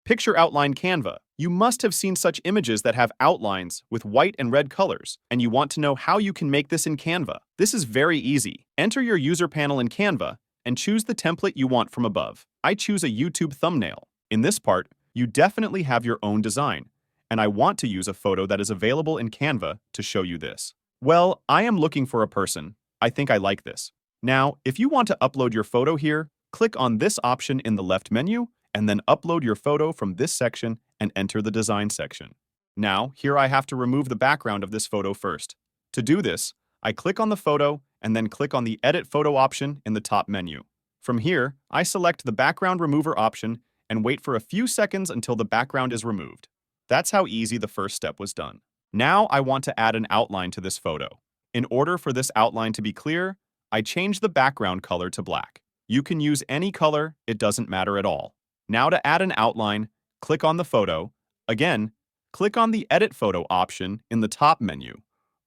Picture outline Canva. You must have seen such images that have outlines with white and red colors, and you want to know how you can make this in Canva. This is very easy. Enter your user panel in Canva and choose the template you want from above. I choose a YouTube thumbnail. In this part, you definitely have your own design, and I want to use a photo that is available in Canva to show you this. Well, I am looking for a person. I think I like this. Now, if you want to upload your photo here, click on this option in the left menu, and then upload your photo from this section and enter the design section. Now, here I have to remove the background of this photo first. To do this, I click on the photo and then click on the Edit Photo option in the top menu. From here, I select the Background Remover option and wait for a few seconds until the background is removed. That's how easy the first step was done. Now I want to add an outline to this photo. In order for this outline to be clear, I change the background color to black. You can use any color, it doesn't matter at all. Now to add an outline, click on the photo. Again, click on the Edit Photo option in the top menu.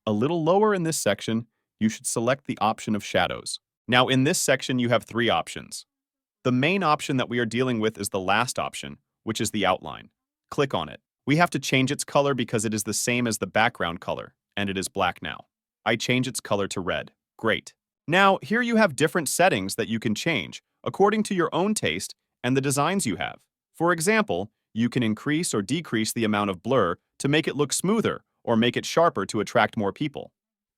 A little lower in this section, you should select the option of shadows. Now in this section, you have three options. The main option that we are dealing with is the last option, which is the outline. Click on it. We have to change its color because it is the same as the background color, and it is black now. I change its color to red. Great. Now, here you have different settings that you can change according to your own taste and the designs you have. For example, you can increase or decrease the amount of blur to make it look smoother or make it sharper to attract more people.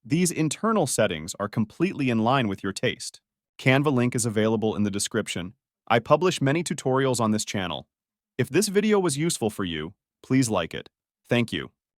These internal settings are completely in line with your taste. Canva link is available in the description. I publish many tutorials on this channel. If this video was useful for you, please like it. Thank you.